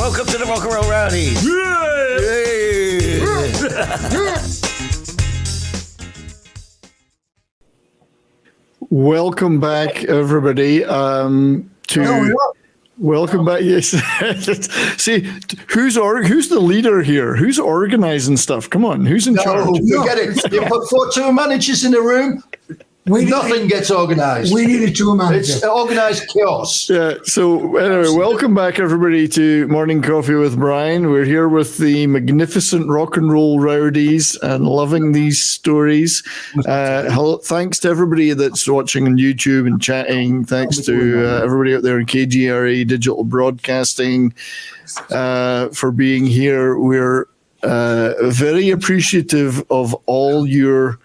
Welcome to the Rock and Roll Rowdies. Welcome back, everybody. Welcome back. Yes. See, who's the leader here? Who's organizing stuff? Come on, who's in charge? Forget it. You put 4 tour managers in the room. Nothing gets organised. We need a tour manager. It's organised chaos. Yeah. So anyway, welcome back, everybody, to Morning Coffee with Brian. We're here with the magnificent Rock and Roll Rowdies and loving these stories. Thanks to everybody that's watching on YouTube and chatting. Thanks to everybody out there in KGRA Digital Broadcasting for being here. We're very appreciative of all you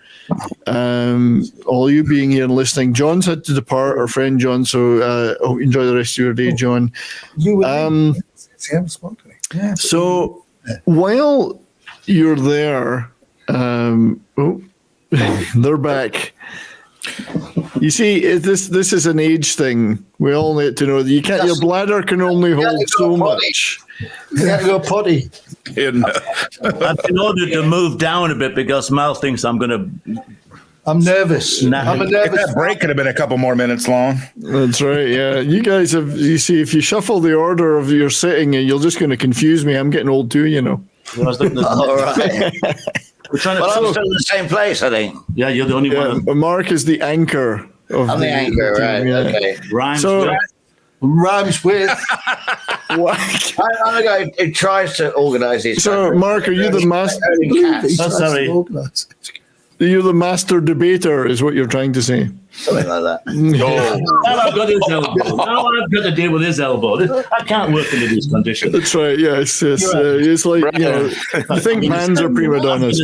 being here and listening. John's had to depart, our friend John, so enjoy the rest of your day, John. So while you're there, they're back. You see, this is an age thing. We all need to know that your bladder can only hold so much. You have to go potty. I've been ordered to move down a bit because Mal thinks I'm nervous. That break could have been a couple more minutes long. That's right, yeah. You guys you see, if you shuffle the order of your sitting, you're just going to confuse me. I'm getting old too, you know. All right. I'm still in the same place, I think. Yeah, you're the only one. Mark is the anchor. I'm the anchor, right. Yeah. Okay. Rhymes with. What? I'm the guy who tries to organise these. So, Mark, are you the master? You're the master debater, is what you're trying to say. Something like that. Now I've got his elbow. Now I've got to deal with his elbow. I can't work under these conditions. That's right. Yes. It's like I think mans are prima donnas.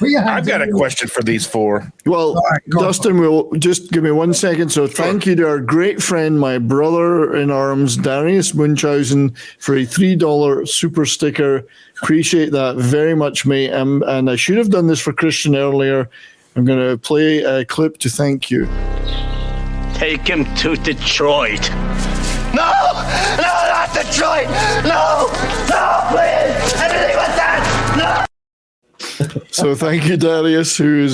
I've got a question for these four. Well, Dustin will just give me 1 second. So thank you to our great friend, my brother in arms, Darius Munchausen, for a $3 super sticker. Appreciate that very much, mate. And I should have done this for Christian earlier. I'm going to play a clip to thank you. Take him to Detroit. No, not Detroit. No, please. Anything but that. No. So thank you, Darius, who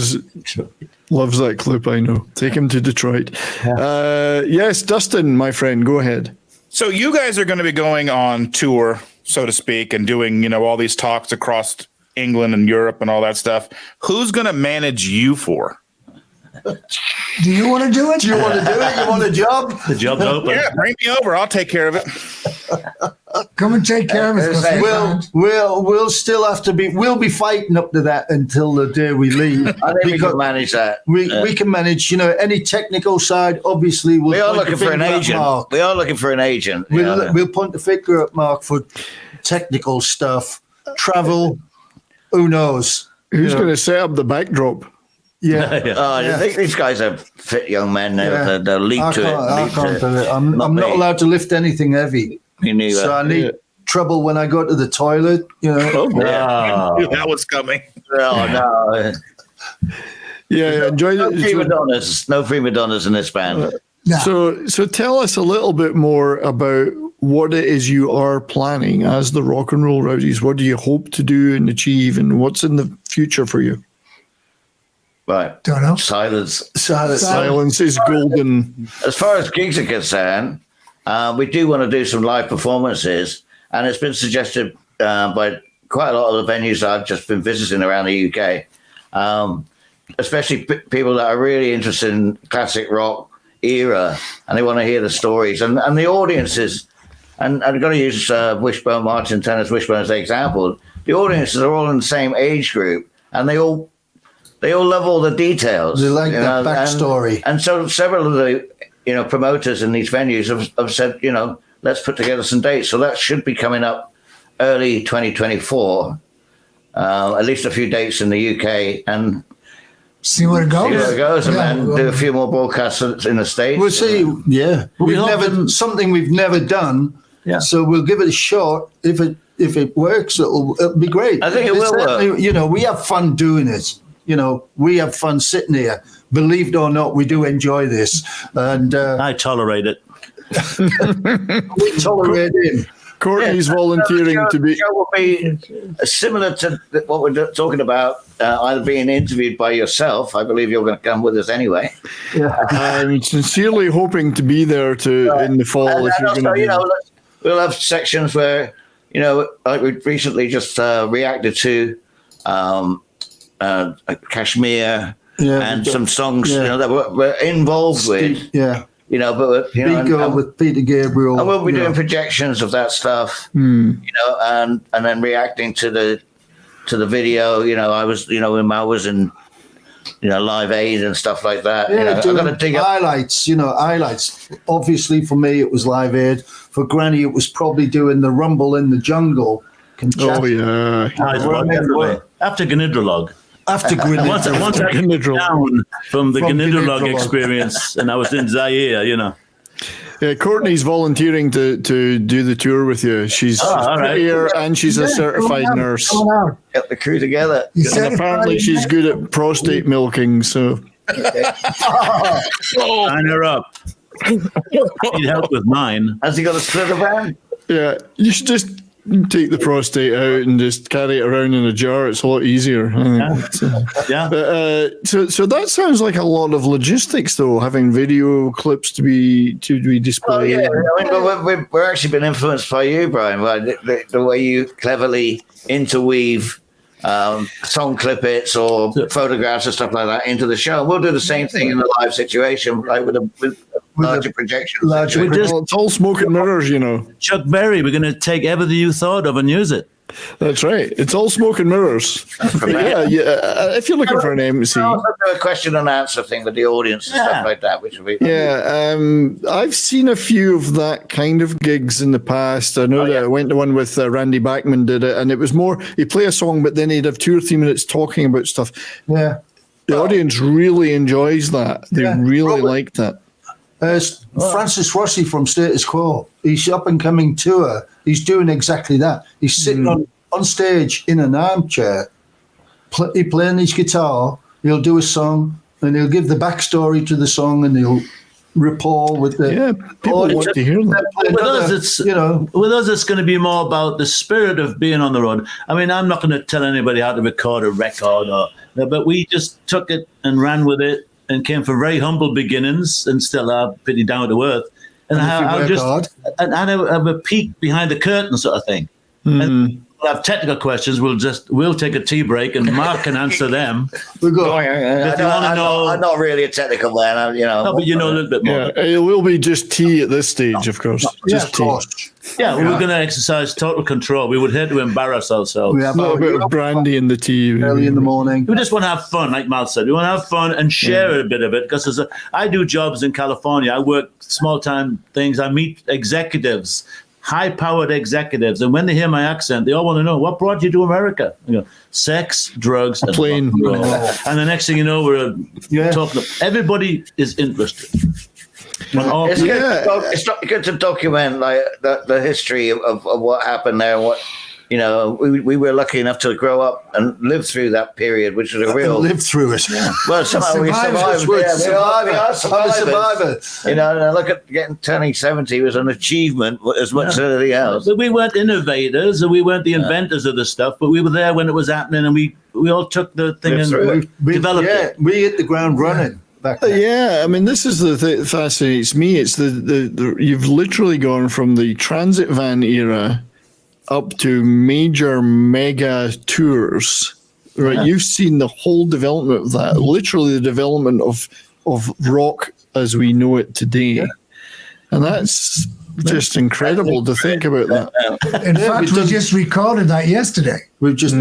loves that clip, I know. Take him to Detroit. Yes, Dustin, my friend, go ahead. So you guys are going to be going on tour, so to speak, and doing, all these talks across England and Europe and all that stuff. Who's going to manage you for? Do you want to do it? You want to do it? You want a job? The job's open. Yeah, bring me over. I'll take care of it. Come and take care of it. We'll still have to be. We'll be fighting up to that until the day we leave. I think we can manage that. We can manage. Any technical side. Obviously, we are looking for an agent. We are looking for an agent. We'll point the finger at Mark for technical stuff, travel. Who knows? Who's going to set up the backdrop? Yeah. I think these guys are fit young men. They'll leap to it. I'm not allowed to lift anything heavy. Me neither. So I need trouble when I go to the toilet. Oh, yeah. I knew that was coming. Oh, no. Yeah, enjoy no prima donnas in this band. So tell us a little bit more about what it is you are planning as the Rock and Roll Rowdies. What do you hope to do and achieve, and what's in the future for you? Right. Don't know. Silence is golden. As far as gigs are concerned, we do want to do some live performances, and it's been suggested by quite a lot of the venues I've just been visiting around the UK, especially people that are really interested in classic rock era, and they want to hear the stories, and the audiences. And I've got to use Wishbone, Martin Turner's Wishbone as an example. The audiences are all in the same age group, and they all love all the details. They like that backstory. And so several of the promoters in these venues have said, let's put together some dates. So that should be coming up early 2024. At least a few dates in the UK, and see where it goes. And then do a few more broadcasts in the States. We'll see. Something we've never done. Yeah. So we'll give it a shot. If it works, it'll be great. I think it will work. We have fun doing it. We have fun sitting here. Believe it or not, we do enjoy this. And I tolerate it. We tolerate him. Courtney's volunteering to be. The show will be similar to what we're talking about, either being interviewed by yourself. I believe you're going to come with us anyway. Yeah. I'm sincerely hoping to be there in the fall. And if you're also, going to, we'll have sections where, like we recently just reacted to Kashmir and some songs, that we're involved with. Yeah. But with Peter Gabriel. And we'll be doing projections of that stuff, and then reacting to the video. I was, when I was in, Live Aid and stuff like that. Yeah, I've got to dig up highlights. Highlights. Obviously, for me, it was Live Aid. For Granny, it was probably doing the Rumble in the Jungle. Oh yeah. After Gnidrolog. After Grenada. Once I came down from the Gnidrolog experience, and I was in Zaire, Yeah, Courtney's volunteering to do the tour with you. She's here and she's a certified nurse. get the crew together. And apparently she's good at prostate milking, so. Sign her up. Need help with mine. Has he got a split of van? Yeah, you should just take the prostate out and just carry it around in a jar. It's a lot easier. Yeah. So that sounds like a lot of logistics, though, having video clips to be displayed. We're actually been influenced by you, Brian, by the way you cleverly interweave song clippets or photographs or stuff like that into the show. We'll do the same thing in a live situation, like with larger projections. It's all smoke and mirrors, Chuck Berry, we're going to take everything you thought of and use it. That's right. It's all smoke and mirrors. If you're looking for an MC. We'll also do a question and answer thing with the audience and stuff like that, which will be... I've seen a few of that kind of gigs in the past. I know that I went to one with Randy Bachman did it, and it was more, he'd play a song, but then he'd have 2 or 3 minutes talking about stuff. Yeah. The audience really enjoys that. They really like that. Francis Rossi from Status Quo, he's up and coming tour. He's doing exactly that. He's sitting on stage in an armchair, playing his guitar. He'll do a song and he'll give the backstory to the song and he'll rapport with the people want to hear that. With us, it's going to be more about the spirit of being on the road. I mean, I'm not going to tell anybody how to record a record, but we just took it and ran with it. And came from very humble beginnings, and still are pretty down to earth. And I have a peek behind the curtain, sort of thing. And we'll have technical questions. We'll take a tea break, and Mark can answer them. We'll go. I'm not really a technical man. No, but you know a little bit more. Yeah, it will be just tea at this stage, of course. Just tea. Yeah, we're going to exercise total control. We would hate to embarrass ourselves. We have a little bit of brandy in the tea. Early in the morning. We just want to have fun, like Mal said. We want to have fun and share a bit of it. Because I do jobs in California. I work small-time things. I meet executives, high-powered executives. And when they hear my accent, they all want to know, what brought you to America? Sex, drugs, and plane. And the next thing you know, we're talking. Everybody is interested. It's good to document like the history of what happened there. What we were lucky enough to grow up and live through that period, which was a real live through it. Well, somehow we survived. We are survivors. And I look at turning 70 was an achievement as much as anything else. But we weren't innovators, and we weren't the inventors of the stuff. But we were there when it was happening, and we all took the thing and developed it. We hit the ground running. I mean, this is the thing that fascinates me. It's the you've literally gone from the transit van era up to major mega tours, right? You've seen the whole development of that, literally the development of rock as we know it today, and that's just incredible to think about that. In fact, we just recorded that yesterday. We've just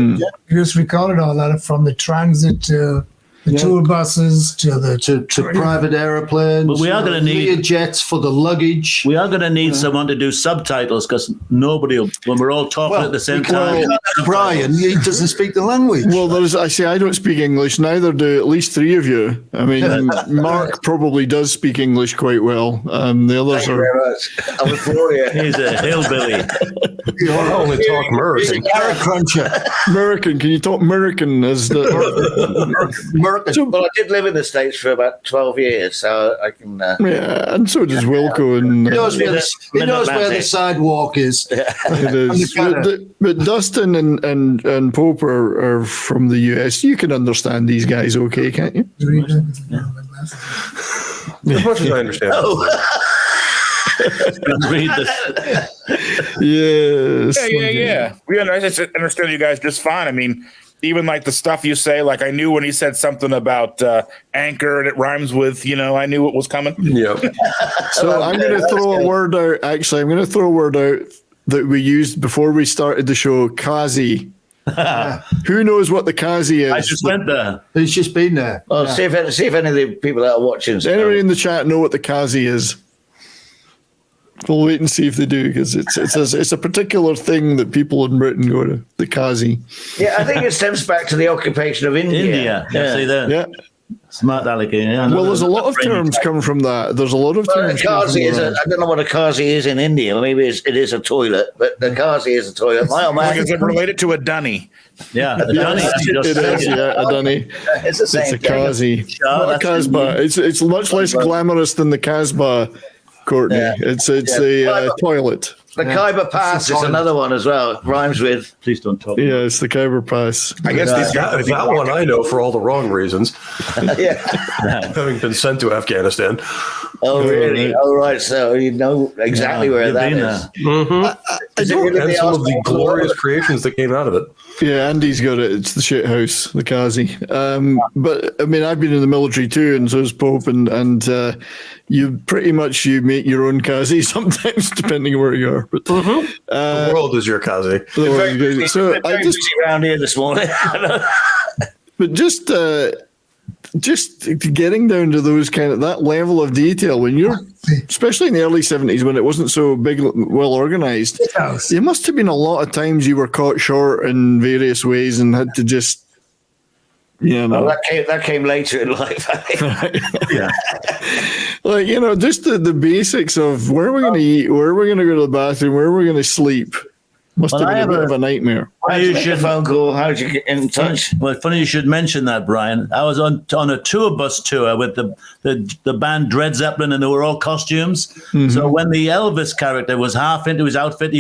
recorded all that from the transit to the tour buses to private airplanes. But we are going to need jets for the luggage. We are going to need someone to do subtitles because nobody will, when we're all talking at the same time. Brian, he doesn't speak the language. Well, I don't speak English. Neither do at least 3 of you. I mean, Mark probably does speak English quite well. The others are. I was glorious. He's a hillbilly. You only talk American. Carrot cruncher. American. Can you talk American as the American. Well, I did live in the States for about 12 years, so I can. Yeah, and so does Wilko. And He knows where the sidewalk is. it is. But Dustin and Pope are from the US. You can understand these guys okay, can't you? As much as I understand. Read this. Yes. Yeah. We understand you guys just fine. I mean, even like the stuff you say, like I knew when he said something about anchor and it rhymes with, I knew it was coming. Yeah. So I'm going to throw a word out. Actually, I'm going to throw a word out that we used before we started the show, Kazi. Who knows what the Kazi is? I just went there. He's just been there. Well, see if any of the people that are watching. Does anybody in the chat know what the Kazi is? We'll wait and see if they do, because it's a particular thing that people in Britain go to, the Kazi. Yeah, I think it stems back to the occupation of India. Yeah. See there. Yeah. Smart aleck. Yeah. Well, there's a lot of terms come from that. There's a lot of Well, a terms. come from Kazi is that. I don't know what a Kazi is in India. Maybe it is a toilet, but the Kazi is a toilet. My old man, Is it related to a dunny? Yeah. The Johnny, It is, yeah, a dunny. it's the same It's a thing. Kazi, not a that's Casbah. It's much less glamorous than the Casbah, Courtney. Yeah. It's the toilet. The Khyber Pass is another one as well. It rhymes with. Please don't talk. Yeah, it's the Khyber Pass. I guess these guys. That one I know for all the wrong reasons, Yeah. having been sent to Afghanistan. Oh, really? Oh, right. So you know exactly where you've that been is. there. Is it really And the some of the Osman glorious creations that came out of it. Yeah, Andy's got it. It's the shit house, the Kazi. But I mean, I've been in the military too, and so has Pope, and you pretty much you make your own Kazi sometimes, depending on where you are. But The world is your Kazi. so I Very just, busy around here this morning. but just getting down to those that level of detail when you're, especially in the early 70s when it wasn't so big, well organized. House. There must have been a lot of times you were caught short in various ways and had to just, Well, that came later in life, I think. Yeah. like, just the basics of where are we going to eat, where are we going to go to the bathroom, where are we going to sleep. Must have been a bit of a nightmare. How did you make a phone call? How did you get in touch? Well, funny you should mention that, Brian. I was on a tour bus tour with the band Dred Zeppelin, and they were all costumes. Mm-hmm. So when the Elvis character was half into his outfit,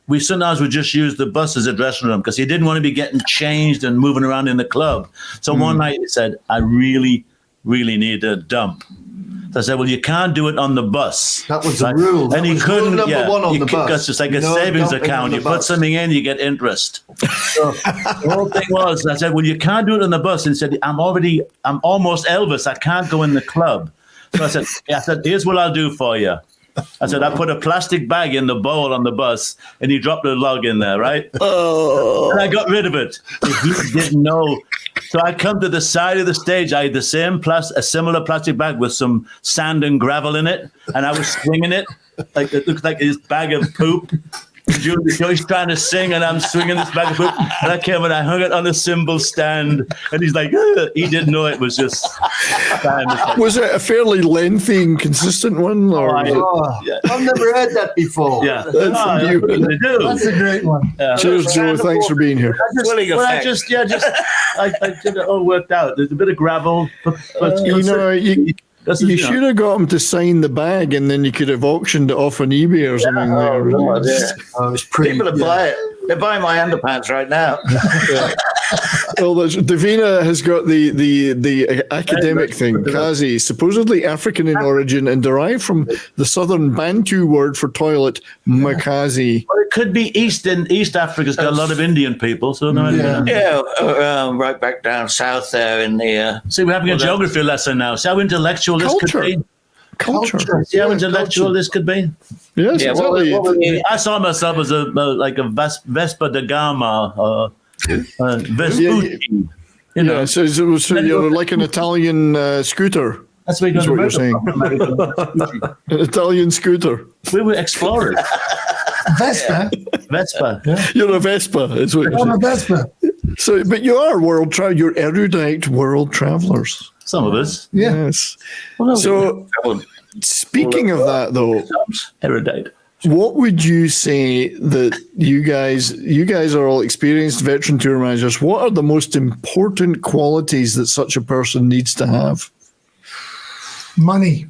we sometimes would just use the bus as a dressing room because he didn't want to be getting changed and moving around in the club. So one night he said, I really, really need a dump. So I said, well, you can't do it on the bus. That was the rule. And That he was couldn't. rule number one on the bus. That's just like a No savings dumping on account. the You put bus. something in, you get interest. So the whole thing was, I said, well, you can't do it on the bus. And he said, I'm almost Elvis. I can't go in the club. So I said, here's what I'll do for you. I said, I put a plastic bag in the bowl on the bus, and he dropped a log in there, right? Oh. And I got rid of it. He didn't know. So I come to the side of the stage. I had a similar plastic bag with some sand and gravel in it, and I was swinging it like it looked like his bag of poop. Joey's trying to sing, and I'm swinging this bag of poop. And I came and I hung it on a cymbal stand, and he's like, ugh. He didn't know it was just. Was it a fairly lengthy and consistent one? Or was it- Oh, I've never heard that before. Yeah, That's what they do. That's a great one. Cheers, Joe. Thanks for being here. Willing I did it all worked out. There's a bit of gravel, but You should have got him to sign the bag, and then you could have auctioned it off on eBay or something. Oh, it's pretty. People that buy it. They're buying my underpants right now. Well, Davina has got the academic thing. Kazi, supposedly African in origin and derived from the southern Bantu word for toilet, makazi. Well, it could be East Africa's got a lot of Indian people, so no idea. Yeah, right back down south there in the. See, we're having a geography lesson now. See how intellectual this could be. Culture. See how intellectual this could be. Yes, Yeah, exactly. I saw myself as a Vespa da Gama, Vespucci. You know, So you're like an Italian scooter. that's what you're saying. An Italian scooter. We were explorers. Vespa. Vespa. You're a Vespa. Is what you're I'm a saying. Vespa. So, but you are you're erudite world travelers. Some of us. Yeah. Yes. So, speaking of that, though, Erudite. What would you say that you guys are all experienced veteran tour managers? What are the most important qualities that such a person needs to have? Money.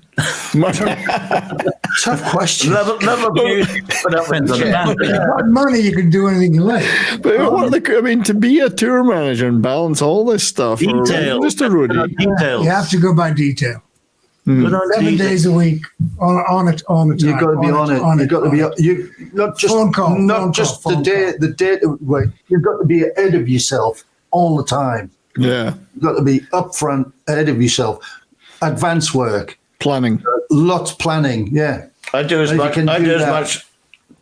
Tough question. Depends on the band. If you got money, you can do anything you like. But what are I mean, to be a tour manager and balance all this stuff, or Detail. just a roadie. Details. You have to go by detail. Good on 7 detail. days a week on it. You've got to be on it. You've got to be you not just Phone call, not phone just call, the phone day. The day. Wait, you've got to be ahead of yourself all the time. Yeah, You've got to be upfront, ahead of yourself. Advanced work, planning. lots planning. Yeah, I do as If you much. can I do do as that. much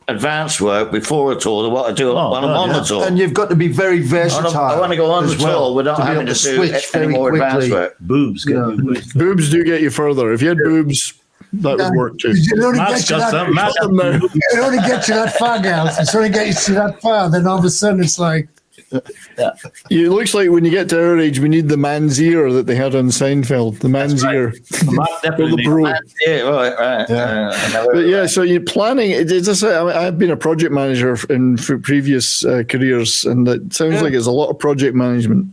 advanced work before a tour than what I do when I'm on the tour. and you've got to be very versatile. I want to go on the as well, tour without to be having able to do switch any very more advanced quickly. work. Boobs. Get Yeah. you boobs. Boobs do get you further. If you had boobs, that would work too. It only Matt's gets you got that. some. Matt, It only gets you that far, gals. It's only gets you that far. Then all of a sudden, it's like, It looks like when you get to our age, we need the man's ear that they had on Seinfeld. The man's ear. Matt Or definitely the bro. Yeah, right. But yeah, so you're planning. It's just, I mean, I've been a project manager in previous careers, and it sounds like it's a lot of project management.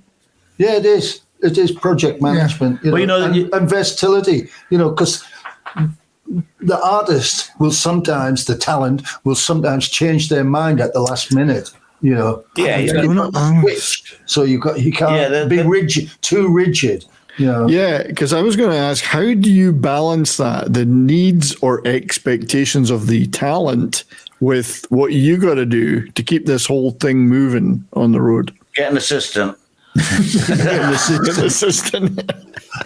Yeah, it is. It is project management. Well, you know, and versatility. Because the artist will sometimes, the talent will sometimes change their mind at the last minute. Yeah, It's yeah. gonna switch. So you can't be rigid, too rigid. Yeah, because I was going to ask, how do you balance that, the needs or expectations of the talent, with what you got to do to keep this whole thing moving on the road? Get an assistant. Assistant.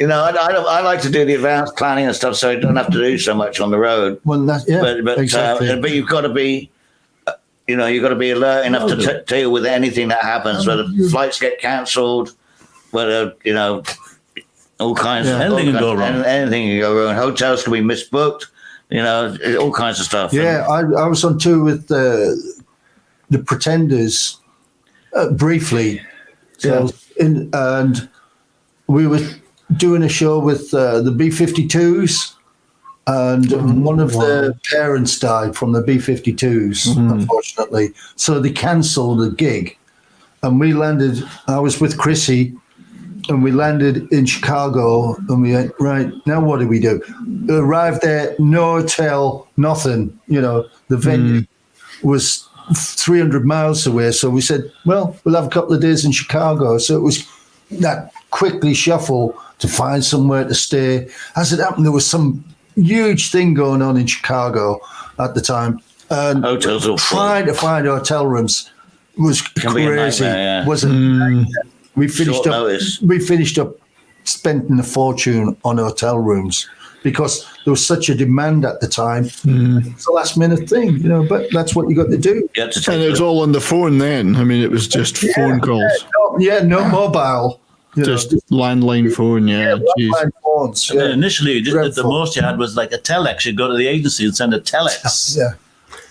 I like to do the advanced planning and stuff, so I don't have to do so much on the road. Well, But exactly. but you've got to be, you've got to be alert enough to deal with anything that happens. Whether flights get cancelled, whether all kinds of Anything can go wrong. Anything can go wrong. Hotels can be misbooked. All kinds of stuff. Yeah, I was on tour with the Pretenders briefly. So and we were doing a show with the B-52s, and one of the parents died from the B-52s, unfortunately. So they cancelled the gig, and we landed. I was with Chrissy, and we landed in Chicago, and we went, right, now what do? We arrived there, no hotel, nothing. The venue was 300 miles away. So we said, well, we'll have a couple of days in Chicago. So it was that quickly shuffle to find somewhere to stay. As it happened, there was some huge thing going on in Chicago at the time. And Hotels are full. trying to find hotel rooms was Can be a crazy. nightmare, yeah. Wasn't we finished Short up? notice. We finished up spending a fortune on hotel rooms because there was such a demand at the time. It's a last minute thing, but that's what you got to do. You have to And take it was all on the phone then. I mean, it was just phone calls. No mobile. Just landline phone, yeah. Jeez. Landline phones. And then initially, the Dreadful. most you had was like a telex. You'd go to the agency and send a telex. Yeah.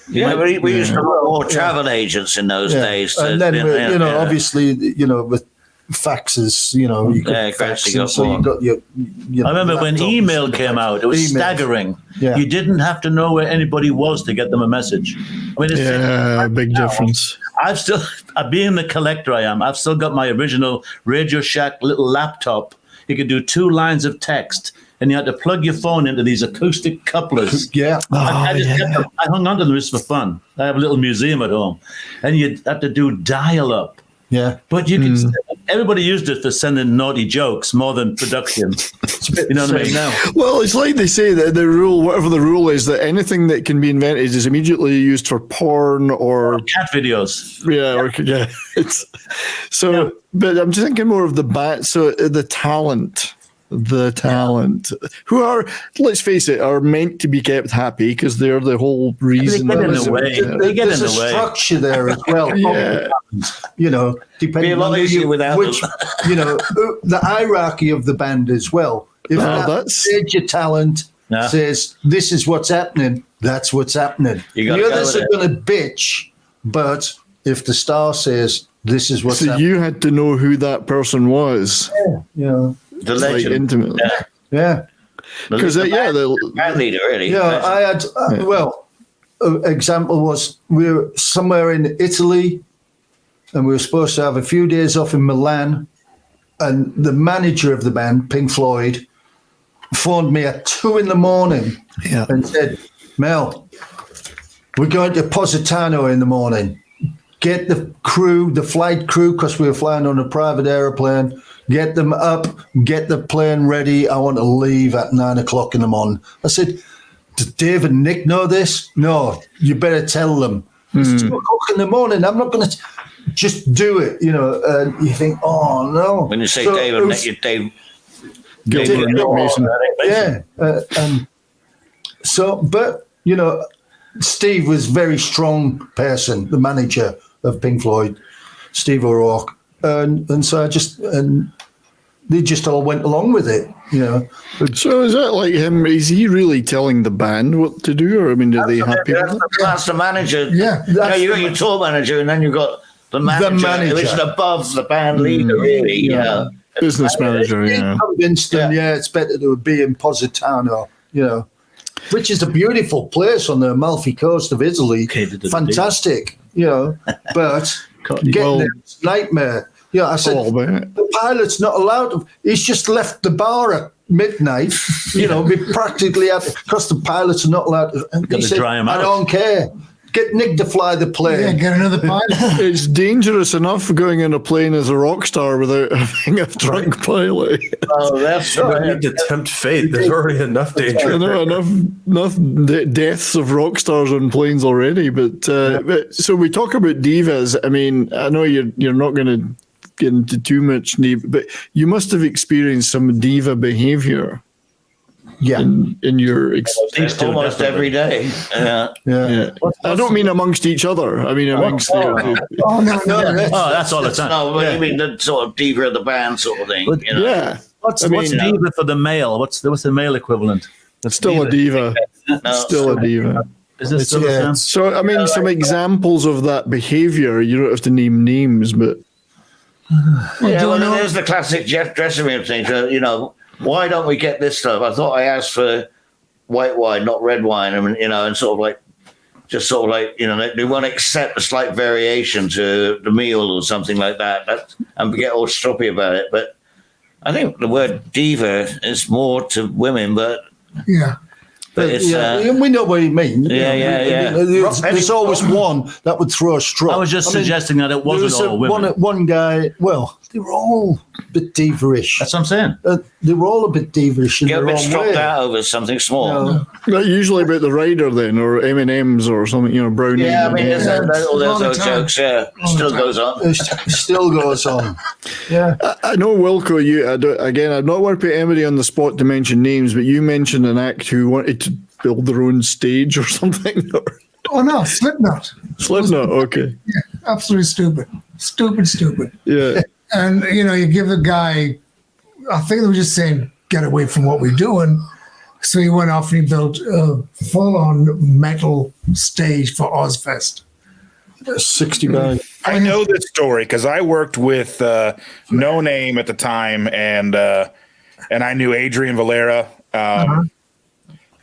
Yeah, we used to have more travel agents in those days. And then, obviously, with faxes, you could fax gradually them, got so you more. got your I remember when laptops email and came like- out, it was Emails. staggering. Yeah. You didn't have to know where anybody was to get them a message. I mean, Yeah, big difference. being the collector I am, I've still got my original Radio Shack little laptop. You could do 2 lines of text, and you had to plug your phone into these acoustic couplers. Yeah. I hung on to them just for fun. I have a little museum at home, and you'd have to do dial-up. Yeah. But you could. Everybody used it for sending naughty jokes more than production. You know what I mean? Now, Well, it's like they say that the rule, whatever the rule is, that anything that can be invented is immediately used for porn or cat videos. yeah. It's so, but I'm just thinking more of the talent. The talent, who are, let's face it, are meant to be kept happy because they're the whole reason. They get in the way. They get in There's the a way. structure there as well. Yeah. Depending Be a lot on easier without which, the hierarchy of the band as well. If that's- your talent says this is what's happening, that's what's happening. You The gotta go others with are going to bitch, but if the star says this is what's So happening, you had to know who that person was, the like legend. intimately, yeah. because the band leader, really. I had example was we were somewhere in Italy, and we were supposed to have a few days off in Milan, and the manager of the band, Pink Floyd, phoned me at 2 a.m. and said, Mel, we're going to Positano in the morning. Get the crew, the flight crew, because we were flying on a private aeroplane, get them up, get the plane ready. I want to leave at 9 o'clock in the morning. I said, did Dave and Nick know this? No, you better tell them. It's 2 o'clock in the morning. I'm not going to just do it, you know. And you think, oh, no. When you say Dave and Nick, you're Dave. Gilbert and Nick Mason. Yeah. But, you know, Steve was a very strong person, the manager of Pink Floyd, Steve O'Rourke. And so they just all went along with it, you know. So is that like him? Is he really telling the band what to do, or I mean, are they happy with it? That's the manager. Yeah. You got your tour manager, and then you've got the manager. Who is above the band leader, really. You know. Business manager, yeah. Convinced them, it's better to be in Positano, you know, which is a beautiful place on the Amalfi Coast of Italy. Fantastic, you know, but getting there is a nightmare. Yeah, I said, the pilot's not allowed to. He's just left the bar at midnight, you know, we practically had because the pilots are not allowed to. And he said, I don't care. Get Nick to fly the plane. Yeah, get another pilot. It's dangerous enough going in a plane as a rock star without having a drunk pilot. Oh, that's right. You need to tempt fate. There's already enough danger. I know enough deaths of rock stars on planes already. But so we talk about divas. I mean, I know you're not going to get into too much diva, but you must have experienced some diva behavior. Yeah, in your experience, almost every day. Yeah. I don't mean amongst each other. I mean amongst that's all the time. No, but you mean the sort of diva of the band sort of thing. You know? Yeah. What's diva for the male? What's the male equivalent? Still a diva. Still a diva. Is this still a So I mean, some examples of that behavior. You don't have to name names, but there's the classic dressing room thing. You know. Why don't we get this stuff? I thought I asked for white wine, not red wine, and you know, and sort of like, you know, they won't accept a slight variation to the meal or something like that, and get all stroppy about it. But I think the word diva is more to women, but But it's, we know what you mean. Yeah. There's always one that would throw a straw. I was just suggesting that it wasn't all women. One guy, well, they were all a bit diva-ish. That's what I'm saying. They were all a bit diva-ish in Get a their bit own stropped way. out over something small. Not usually about the rider then, or M&Ms or something, you know, brownie. Yeah, I mean, there's all those jokes, still goes on. It still goes on. Yeah. I know, Wilko, I've not worked with Emery on the spot to mention names, but you mentioned an act who wanted to build their own stage or something. Oh, no, Slipknot. Slipknot, okay. Yeah, absolutely stupid. Stupid. Yeah. And, you know, you give the guy, I think they were just saying, get away from what we're doing. So he went off and he built a full-on metal stage for Ozfest. 60 bags. I know this story because I worked with No Name at the time, and I knew Adrian Valera,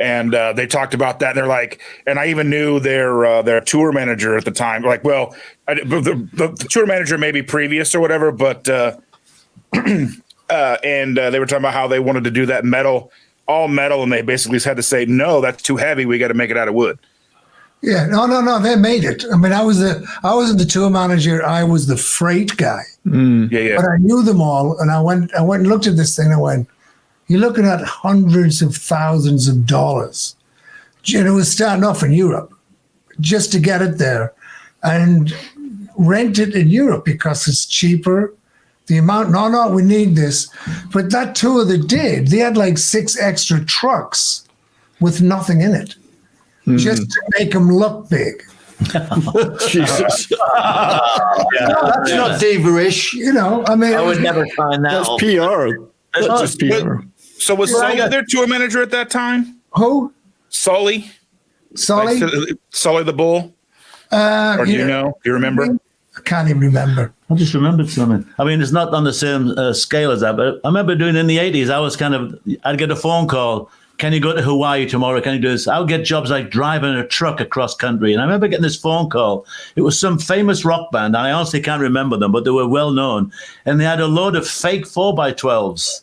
and they talked about that. They're like, and I even knew their tour manager at the time. Like, well, the tour manager maybe previous or whatever, but and they were talking about how they wanted to do that all metal, and they basically had to say, no, that's too heavy. We got to make it out of wood. Yeah, no, they made it. I mean, I wasn't the tour manager. I was the freight guy. Yeah. But I knew them all, and I went and looked at this thing. I went, you're looking at hundreds of thousands of dollars. And it was starting off in Europe just to get it there and rent it in Europe because it's cheaper. The amount, no, we need this. But that tour they had like 6 extra trucks with nothing in it. Just to make them look big. Jesus. That's not diva-ish. You know, I mean. I would never find that. That's PR. That's just PR. So was Sully their tour manager at that time? Who? Sully? Sully? Like, Sully the Bull? Or do you know? Do you remember? I can't even remember. I just remembered something. I mean, it's not on the same scale as that, but I remember doing in the 80s, I'd get a phone call can you go to Hawaii tomorrow? Can you do this? I would get jobs like driving a truck across country. And I remember getting this phone call. It was some famous rock band. And I honestly can't remember them, but they were well known. And they had a load of fake 4x12s,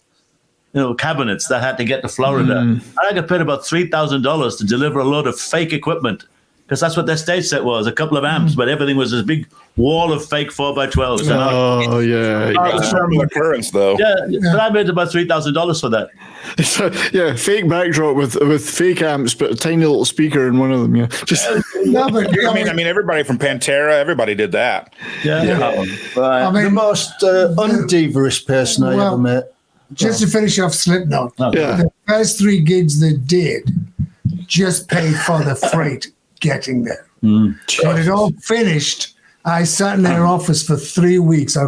cabinets that had to get to Florida. And I got paid about $3,000 to deliver a load of fake equipment, because that's what their stage set was, a couple of amps, but everything was this big wall of fake 4x12s. Oh, yeah. Normal occurrence, though. Yeah, but I made about $3,000 for that. So, yeah, fake backdrop with fake amps, but a tiny little speaker in one of them. Yeah, just No, but I mean, everybody from Pantera, everybody did that. Yeah. Right. I mean- the most undiverous person I ever met. just to finish off Slipknot, Yeah. the first 3 gigs they did just paid for the freight getting there. When it all finished, I sat in their office for 3 weeks. I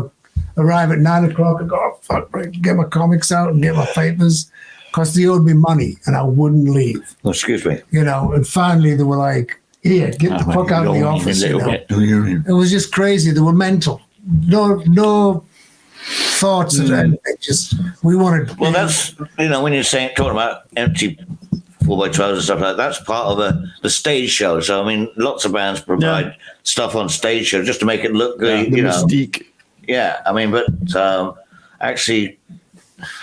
arrive at 9 o'clock and go, oh, fuck, right, get my comics out and get my papers, because they owed me money and I wouldn't leave. Oh, excuse me. And finally they were like, here, get the fuck out of the office. It was just crazy. They were mental. No thoughts of anything. Just, we wanted. Well, that's, when you're talking about empty 4x12s and stuff like that, that's part of the stage show. So, I mean, lots of bands provide stuff on stage show just to make it look good, the mystique. Yeah, I mean, but actually,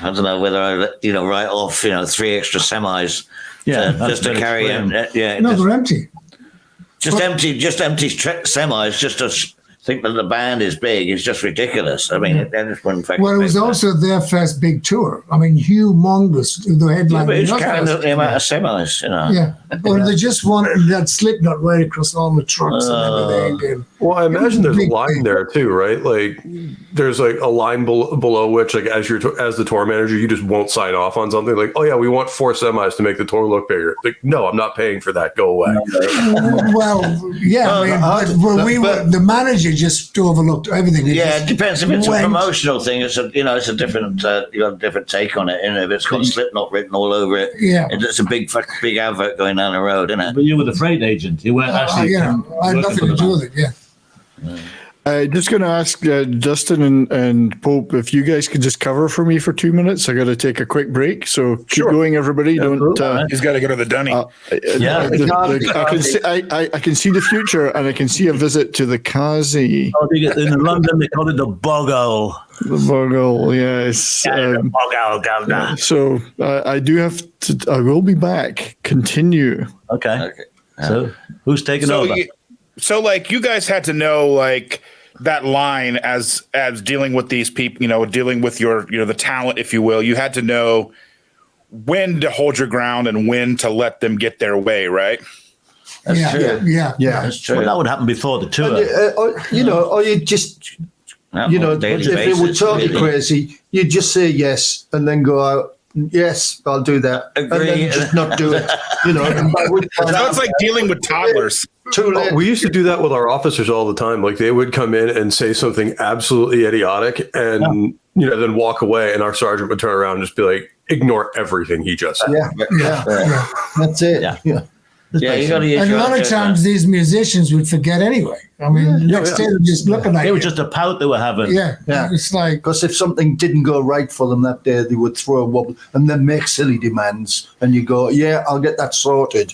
I don't know whether I write off 3 extra semis, just to carry them. No, they're empty. Just empty semis, just to think that the band is big is just ridiculous. I mean, it just wouldn't affect. Well, it was also their first big tour. I mean, humongous. The headline. but it's carrying the amount of semis, Yeah, but they just wanted that Slipknot right across all the trucks and everything. And Well, I imagine there's a big line thing. there too, right? Like, there's like a line below which, like, as the tour manager, you just won't sign off on something. Like, oh yeah, we want 4 semis to make the tour look bigger. Like, no, I'm not paying for that. Go away. Well, yeah, the manager just overlooked everything. Yeah, it depends. If it's a went- promotional thing, it's a different you got a different take on it. If it's got Slipknot written all over it, Yeah. it's a big advert going down the road, isn't it? But you were the freight agent. You weren't actually. I had nothing to do with it. Yeah. Just going to ask Dustin and Pope if you guys could just cover for me for 2 minutes. I got to take a quick break, so keep going, everybody. Don't. He's got to go to the dunny. I can see the future, and I can see a visit to the Kazi. Oh, in London, they call it the Bogle. The Bogle, yes. Bogle. So I do have to. I will be back. Continue. Okay. So who's taking over? So you guys had to know, like, that line as dealing with these people, dealing with your, the talent, if you will. You had to know when to hold your ground and when to let them get their way, right? That's true. Yeah. That's true. Well, that would happen before the tour. Or you just, On a daily if they were basis, totally really. crazy, you just say yes and then go out. Yes, I'll do that. Agree. And then just not do it. And by which time So it's like dealing with toddlers. too late. We used to do that with our officers all the time. Like, they would come in and say something absolutely idiotic and, then walk away, and our sergeant would turn around and just be like, ignore everything he just said. Yeah. That's it. Yeah. Yeah, you got to use And a your lot own of times these musicians would forget anyway. I mean, next day they're just looking at It you. was just a pout they were having. Yeah. It's like, Because if something didn't go right for them that day, they would throw a wobble and then make silly demands. And you go, yeah, I'll get that sorted.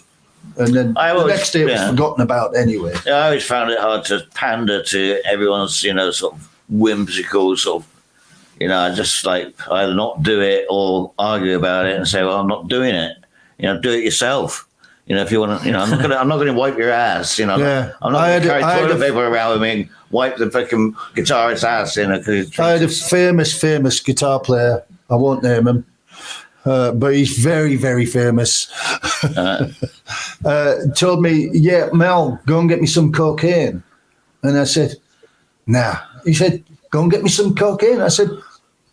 And then the next day it was forgotten about anyway. I always found it hard to pander to everyone's, sort of whimsical sort of, I just like either not do it or argue about it and say, well, I'm not doing it. Do it yourself. If you want to, I'm not going to wipe your ass. I'm not going to carry toilet paper around with me and wipe the fucking guitarist's ass. I had a famous guitar player. I won't name him. But he's very, very famous. Told me, yeah, Mel, go and get me some cocaine. And I said, nah. He said, go and get me some cocaine. I said,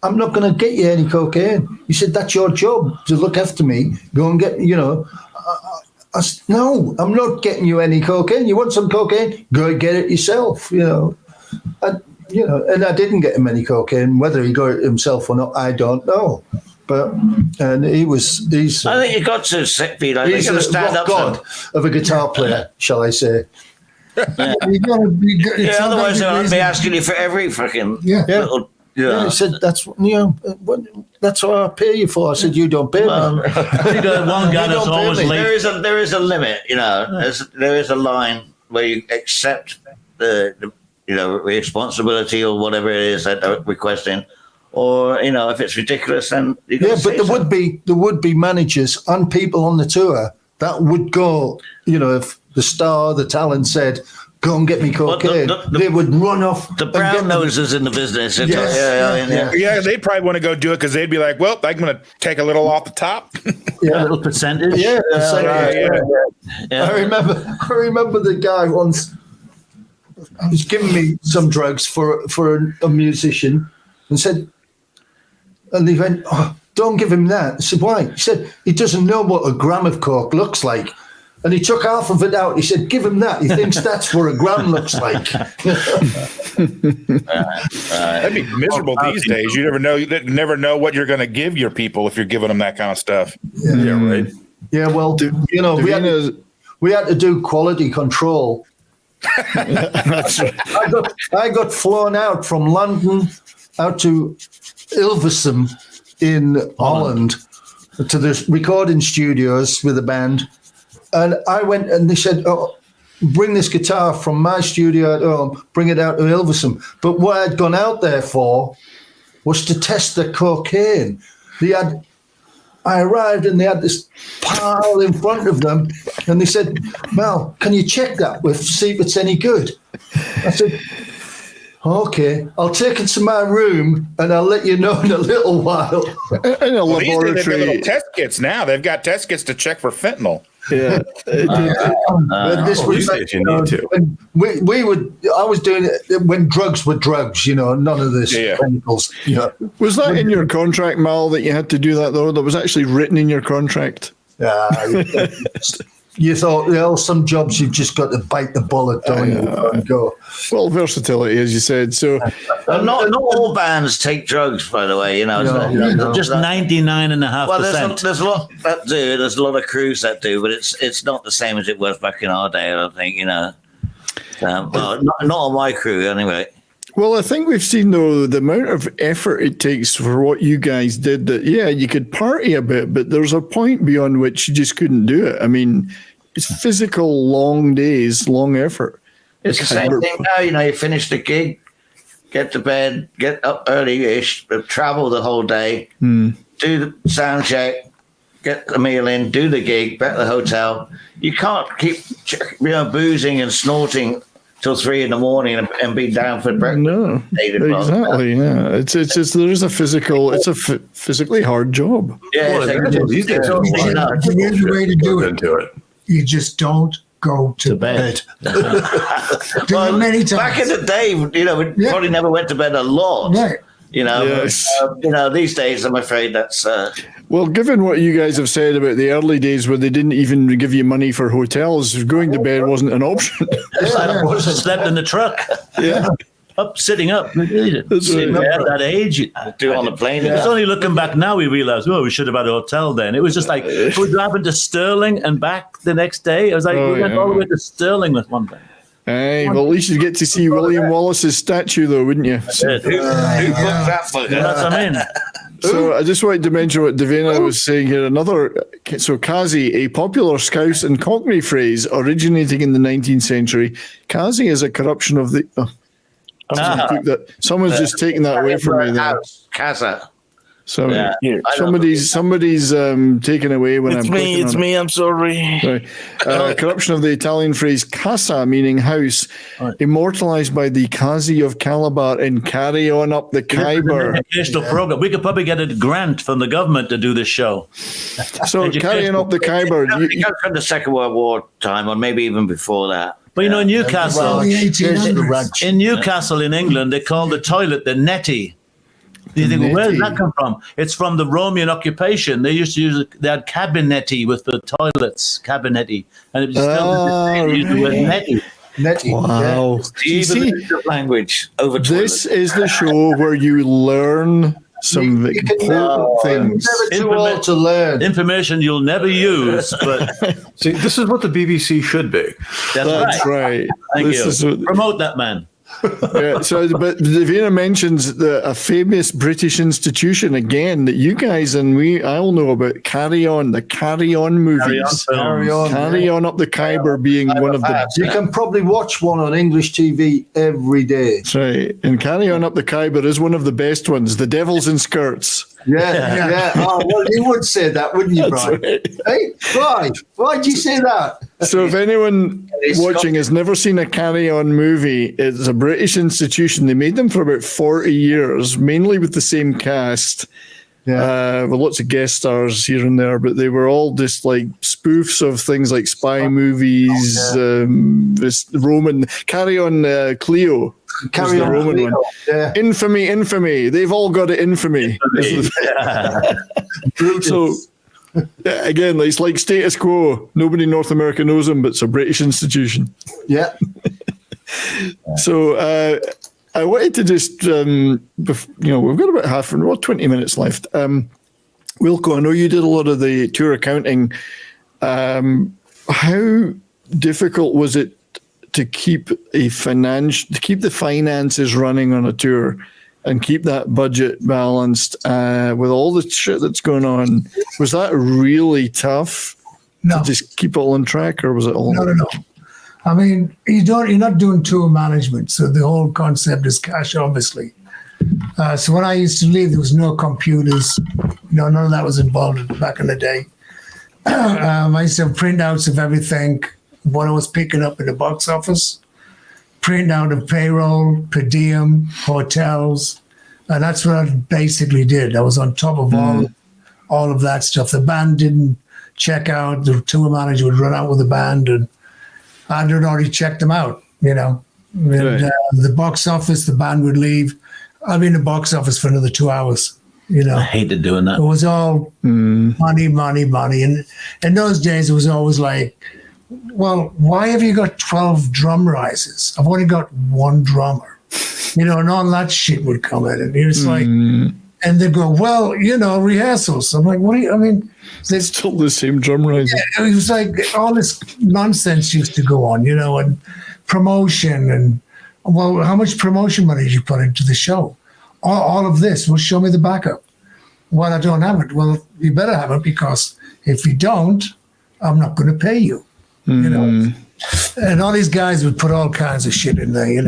I'm not going to get you any cocaine. He said, that's your job to look after me. Go and get, I said, no, I'm not getting you any cocaine. You want some cocaine? Go and get it yourself, And I didn't get him any cocaine. Whether he got it himself or not, I don't know. But he's. I think you got to be like, He's you got to a stand rock up. god of a guitar player, shall I say? you gotta be, Otherwise they won't be asking you for every fucking little Yeah, he said, that's what I pay you for. I said, you don't pay me. You got one guy that's always late. There is a limit, there is a line where you accept the responsibility or whatever it is that they're requesting, or if it's ridiculous, then but there would be managers and people on the tour that would go, if the talent said, go and get me cocaine, they would run off. The brown noses in the business. Yeah, they'd probably want to go do it because they'd be like, well, I'm going to take a little off the top. A little percentage. Yeah. Yeah. I remember the guy once was giving me some drugs for a musician and said, and he went, oh, don't give him that. I said, why? He said, he doesn't know what a gram of coke looks like. And he took half of it out. He said, give him that. He thinks that's what a gram looks like. That'd be miserable these days. You never know what you're going to give your people if you're giving them that kind of stuff. Yeah, right. Yeah, well, we had to do quality control. I got flown out from London out to Hilversum in Holland to the recording studios with a band. And I went and they said, oh, bring this guitar from my studio at home, bring it out to Hilversum. But what I'd gone out there for was to test the cocaine. I arrived and they had this pile in front of them. And they said, Mal, can you check that see if it's any good? I said, okay, I'll take it to my room and I'll let you know in a little while. In a laboratory. They've got little test kits now. They've got test kits to check for fentanyl. Yeah. This was you need to. I was doing it when drugs were drugs, none of this chemicals. Was that in your contract, Mal, that you had to do that, though? That was actually written in your contract? You thought, some jobs you've just got to bite the bullet, don't you, and go. Well, versatility, as you said. So, not all bands take drugs, by the way. Just 99.5%. Well, there's a lot that do. There's a lot of crews that do, but it's not the same as it was back in our day. I don't think not on my crew anyway. Well, I think we've seen, though, the amount of effort it takes for what you guys did, that, you could party a bit, but there's a point beyond which you just couldn't do it. I mean, it's physical, long days, long effort. It's the same thing now. You finish the gig, get to bed, get up early-ish, travel the whole day, do the sound check, get the meal in, do the gig, back to the hotel. You can't keep boozing and snorting till 3 a.m. and be down for breakfast. No, exactly. Yeah, it's just there is a physically hard job. Yeah, these days. Here's the way to do it. You just don't go to bed. Well, many times. Back in the day, we probably never went to bed a lot. Right. Yes. These days, I'm afraid that's. Well, given what you guys have said about the early days where they didn't even give you money for hotels, going to bed wasn't an option. Slept in the truck. Yeah. Sitting up. At that age, do it on the plane. It's only looking back now we realize, we should have had a hotel then. It was just like, we're driving to Stirling and back the next day. I was like, we went all the way to Stirling with one thing. Hey, well, at least you get to see William Wallace's statue, though, wouldn't you? Who booked that for? That's what I mean. So I just wanted to mention what Davina was saying here. So Kazi, a popular Scouse and Cockney phrase originating in the 19th century. Kazi is a corruption of the... Someone's just taking that away from me there. Kaza. So somebody's taken away when It's me. I'm sorry. Corruption of the Italian phrase casa, meaning house, immortalized by the Kazi of Calabar in Carry On Up the Khyber. Educational program. We could probably get a grant from the government to do this show. So Carry On Up the Khyber. You go from the Second World War time, or maybe even before that. But in Newcastle, in Newcastle in England, they call the toilet the netty. You think, where does that come from? It's from the Roman occupation. They used to use they had cabinetti with the toilets, cabinetti, and it was still used the word netty. Netty. Wow. Even language over this is the show where you learn some important things. Never too old to learn. Information you'll never use, but See, this is what the BBC should be. that's right. Right. Thank you. Promote that man. Yeah, so, but Davina mentions a famous British institution again that you guys and I all know about. Carry On, the Carry On movies. Carry On Up the Khyber being one of the. You can probably watch one on English TV every day. That's right. And Carry On Up the Khyber is one of the best ones. The Devils in Skirts. Yeah. Oh, well, you would say that, wouldn't you, Brian? Right. Hey, why? Why'd you say that? So if anyone watching has never seen a Carry On movie, it's a British institution. They made them for about 40 years, mainly with the same cast. With lots of guest stars here and there, but they were all just like spoofs of things like spy movies, this Roman Carry On Cleo. Carry On Roman Cleo. one. Yeah. Infamy. They've all got it. Infamy. So again, it's like status quo. Nobody in North America knows them, but it's a British institution. Yeah. So I wanted to just, we've got about 20 minutes left. Wilko, I know you did a lot of the tour accounting. How difficult was it to keep the finances running on a tour and keep that budget balanced with all the shit that's going on? Was that really tough to just keep it all on track, or was it all? No. I mean, you're not doing tour management, so the whole concept is cash, obviously. So when I used to leave, there was no computers. None of that was involved back in the day. I used to have printouts of everything, what I was picking up in the box office, print out of payroll, per diem, hotels, and that's what I basically did. I was on top of all of that stuff. The band didn't check out. The tour manager would run out with the band, and I'd already checked them out, And the box office, the band would leave. I'd be in the box office for another 2 hours. I hated doing that. It was all money. And in those days, it was always like, well, why have you got 12 drum risers? I've only got one drummer, and all that shit would come in. And it's like, and they'd go, well, rehearsals. I'm like, what do you, I mean, it's still the same drum riser. Yeah, it was like all this nonsense used to go on, and promotion and, well, how much promotion money did you put into the show? All of this. Well, show me the backup. Well, I don't have it. Well, you better have it, because if you don't, I'm not going to pay you. And all these guys would put all kinds of shit in there,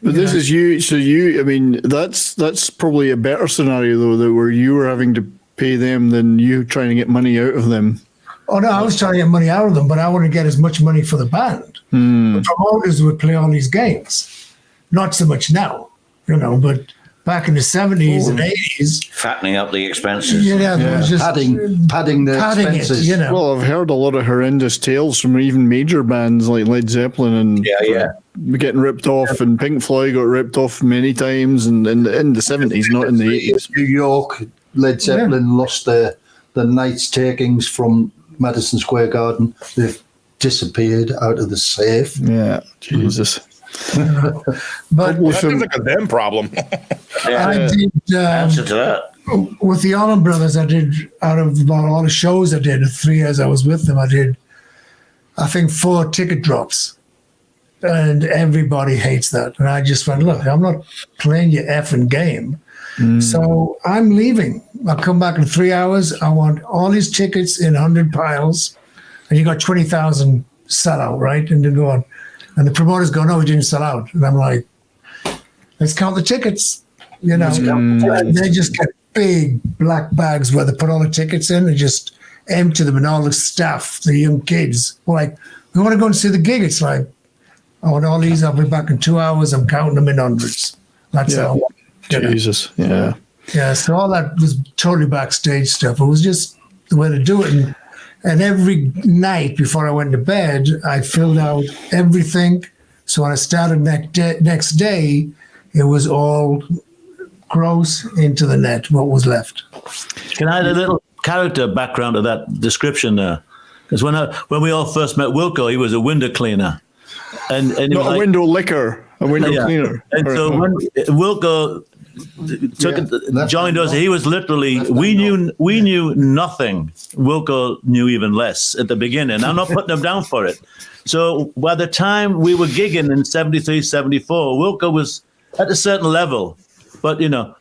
But this is you. So I mean, that's probably a better scenario though, where you were having to pay them than you trying to get money out of them. Oh no, I was trying to get money out of them, but I wanted to get as much money for the band. The promoters would play all these games. Not so much now, but back in the 70s and 80s. Fattening up the expenses. Just padding the expenses. Well, I've heard a lot of horrendous tales from even major bands like Led Zeppelin and getting ripped off, and Pink Floyd got ripped off many times, and in the 70s, not in the 80s. New York, Led Zeppelin lost the night's takings from Madison Square Garden. They've disappeared out of the safe. Yeah, Jesus. But that sounds like a them problem. I did Answer to that. With the Allman Brothers. I did, out of about all the shows I did, the 3 years I was with them, I did, I think, 4 ticket drops, and everybody hates that. And I just went, look, I'm not playing your effing game, so I'm leaving. I'll come back in 3 hours. I want all these tickets in 100 piles, and you got 20,000 sell out, right? And then go on. And the promoters go, no, we didn't sell out. And I'm like, let's count the tickets. And they just get big black bags where they put all the tickets in and just empty them. And all the staff, the young kids, were like, we want to go and see the gig. It's like, I want all these. I'll be back in 2 hours. I'm counting them in hundreds. That's how. Jesus. Yeah. Yeah. So all that was totally backstage stuff. It was just the way to do it. And every night before I went to bed, I filled out everything. So when I started next day, it was all gross into the net, what was left. Can I add a little character background to that description there? Because when we all first met Wilko, he was a window cleaner. And Not a window licker, a window cleaner. And so when Wilko joined us. He was literally, we knew nothing. Wilko knew even less at the beginning. I'm not putting him down for it. So by the time we were gigging in 73, 74, Wilko was at a certain level. But, and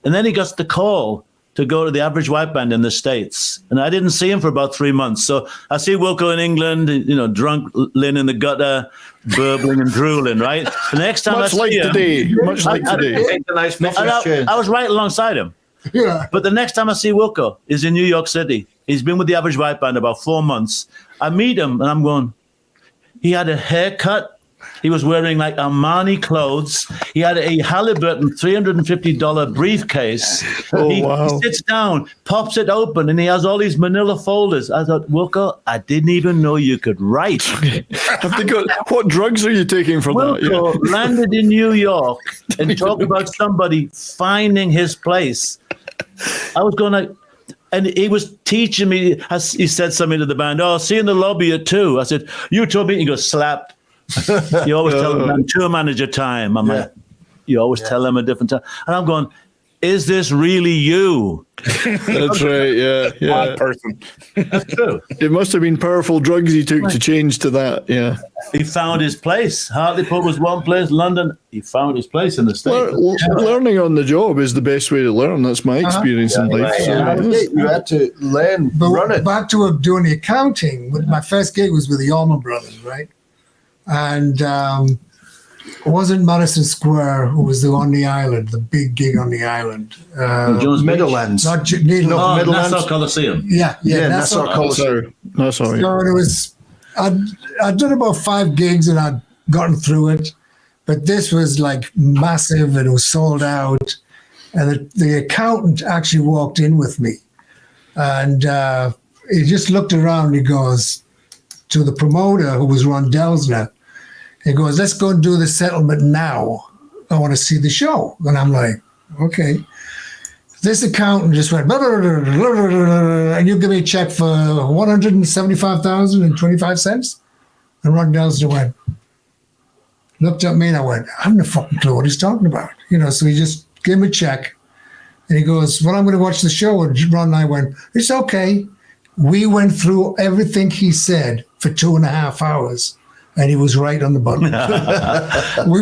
then he got the call to go to the Average White Band in the States. And I didn't see him for about 3 months. So I see Wilko in England, drunk, laying in the gutter, burbling and drooling, right? The next time much like today. I was right alongside him. Yeah. But the next time I see Wilko is in New York City. He's been with the Average White Band about 4 months. I meet him and I'm going, he had a haircut. He was wearing like Armani clothes. He had a Halliburton $350 briefcase. He sits down, pops it open, and he has all these manila folders. I thought, Wilko, I didn't even know you could write. What drugs are you taking for that? Wilko landed in New York and talked about somebody finding his place. I was going like, and he was teaching me. He said something to the band. Oh, see you in the lobby at 2. I said, you told me. He goes, slap. You always tell them, I'm tour manager time. I'm like, you always tell them a different time. And I'm going, is this really you? That's right, yeah. Odd person. That's true. It must have been powerful drugs he took to change to that, yeah. He found his place. Hartlepool was one place, London, he found his place in the States. Learning on the job is the best way to learn. That's my experience in life. You had to learn, run it. Back to doing the accounting, my first gig was with the Allman Brothers, right? And it wasn't Madison Square who was on the island, the big gig on the island. Meadowlands. Meadowlands. Nassau Coliseum. Yeah, Nassau Coliseum. So it was, I'd done about 5 gigs and I'd gotten through it, but this was like massive and it was sold out. And the accountant actually walked in with me and he just looked around. He goes to the promoter who was Ron Delsner. He goes, let's go and do the settlement now. I want to see the show. And I'm like, okay. This accountant just went, blah, blah, blah, blah, blah, blah, and you give me a check for $175,025. And Ron Delsner went, looked at me and I went, I have no fucking clue what he's talking about. So he just gave me a check. And he goes, well, I'm going to watch the show. And Ron and I went, it's okay. We went through everything he said for 2.5 hours. And he was right on the button. We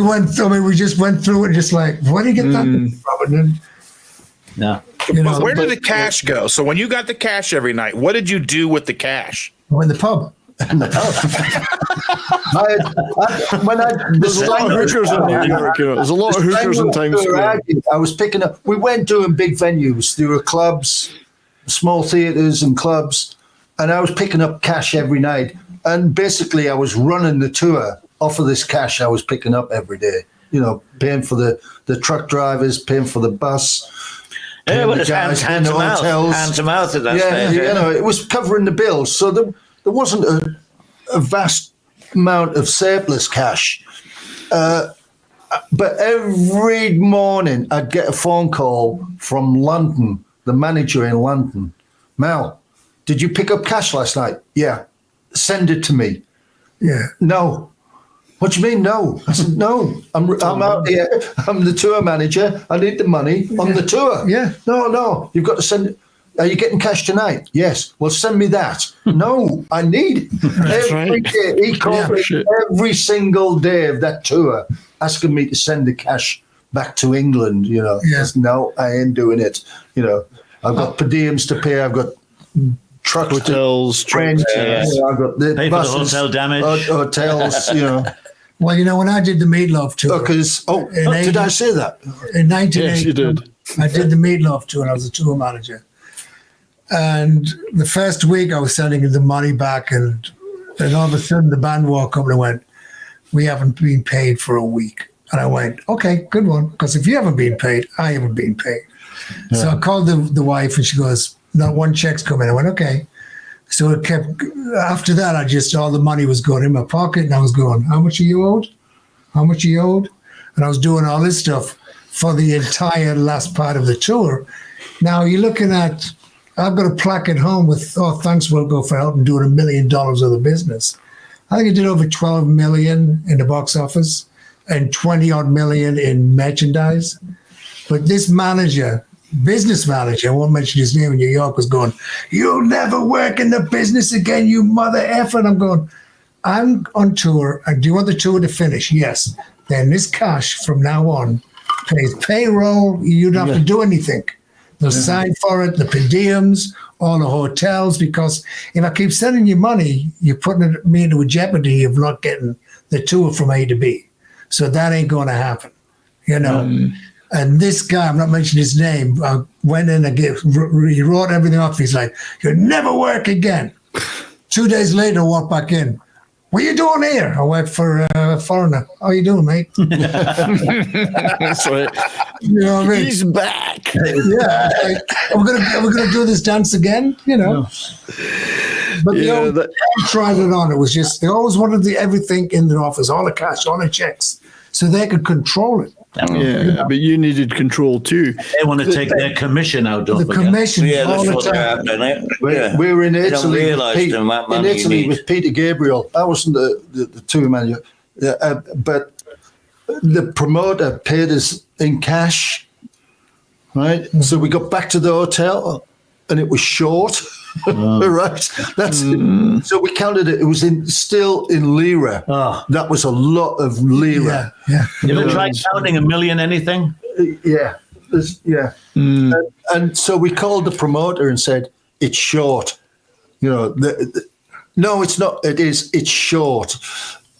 just went through it just like, where did you get that from? No. Where did the cash go? So when you got the cash every night, what did you do with the cash? In the pub. There's a lot of hookers in New York. There's a lot of hookers in Times Square. I was picking up. We weren't doing big venues. There were clubs, small theaters and clubs, and I was picking up cash every night. And basically, I was running the tour off of this cash I was picking up every day. Paying for the truck drivers, paying for the bus. Yeah, well, it's hand to mouth at that stage. It was covering the bills. So there wasn't a vast amount of surplus cash. But every morning, I'd get a phone call from London, the manager in London. Mal, did you pick up cash last night? Yeah. Send it to me. Yeah. No. What do you mean, no? I said, no. I'm out here. I'm the tour manager. I need the money on the tour. Yeah. No. You've got to send it. Are you getting cash tonight? Yes. Well, send me that. No, I need it. Every day. He called me every single day of that tour, asking me to send the cash back to England. Said, no, I ain't doing it. I've got per diems to pay. I've got trucks, hotels, trains. I've got the pay buses, for the hotel damage, hotels. Well, when I did the Meatloaf tour, did I say that? In 1980, yes, you did. I did the Meatloaf tour, and I was a tour manager. And the first week, I was sending the money back, and all of a sudden, the band walked up and went, "We haven't been paid for a week." And I went, "Okay, good one, because if you haven't been paid, I haven't been paid." Yeah. So I called the wife, and she goes, "Not one check's coming." I went, "Okay." So it kept, after that, all the money was going in my pocket, and I was going, how much are you owed? How much are you owed? And I was doing all this stuff for the entire last part of the tour. Now you're looking at, I've got a plaque at home with, thanks Wilko for helping doing $1 million of the business. I think I did over 12 million in the box office and 20 odd million in merchandise. But this manager, business manager, I won't mention his name, in New York, was going, "You'll never work in the business again, you mother effer." And I'm going, "I'm on tour. And do you want the tour to finish?" "Yes." "Then this cash from now on pays payroll. You don't have to do anything. They'll sign for it, the per diems, all the hotels, because if I keep sending you money, you're putting me into a jeopardy of not getting the tour from A to B. So that ain't going to happen, you know." And this guy, I'm not mentioning his name, went in and he wrote everything off. He's like, "You'll never work again." 2 days later, I walked back in. "What are you doing here?" "I work for a foreigner." "How you doing, mate?" That's right. You know what I mean? He's back. Yeah. Like, are we gonna do this dance again? You know. But they always tried it on. It was just, they always wanted everything in their office, all the cash, all the checks, so they could control it. Yeah, but you needed control too. They want to take their commission out, don't The forget. commission Yeah, all that's the what they're time. after, innit? Yeah. We were in They don't Italy. realise the amount of money you need. With Peter Gabriel. I wasn't the tour manager, but the promoter paid us in cash, right? So we got back to the hotel, and it was short. Right, that's so we counted it. It was still in lira. That was a lot of lira. Yeah. You ever tried counting a million anything? Yeah. And so we called the promoter and said, "It's short." You know, no, it's not. It is. It's short.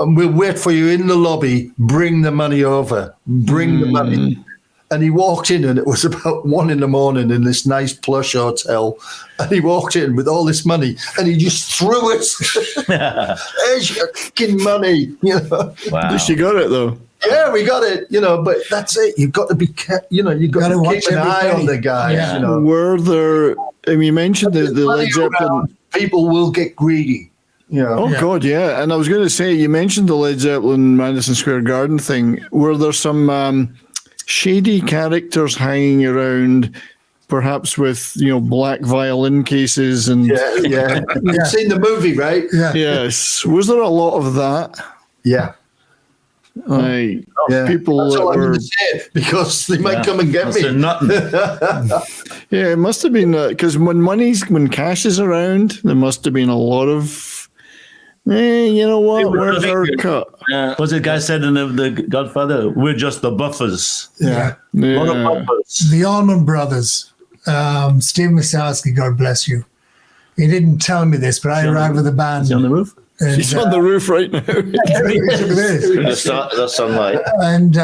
And we'll wait for you in the lobby. Bring the money over. Bring the money. And he walked in, and it was about 1 a.m. in this nice plush hotel. And he walked in with all this money, and he just threw it. "There's your fucking money." You know. Wow. At least you got it though. Yeah, we got it. You know, but that's it. You've got to be, you've got to watch keep an every eye penny. on the guys. Yeah. You know, Were there? I mean, you mentioned the Led Zeppelin. people will get greedy. You know. Oh God, yeah. And I was going to say, you mentioned the Led Zeppelin Madison Square Garden thing. Were there some shady characters hanging around, perhaps with black violin cases and? Yeah. You've seen the movie, right? Yeah. Yes. Was there a lot of that? Yeah. Like people That's that all I'm were. going to say, because they might come and get me. Nothing. Yeah, it must have been because when cash is around, there must have been a lot of. You know what? People Where's are our thinking- cut? What's the guy said in the Godfather? We're just the buffers. Yeah. What Yeah. are buffers? The Allman Brothers, Steve Misowski, God bless you. He didn't tell me this, but I arrived with a band. Is he on the roof? And, He's on the roof right now. The sunlight. and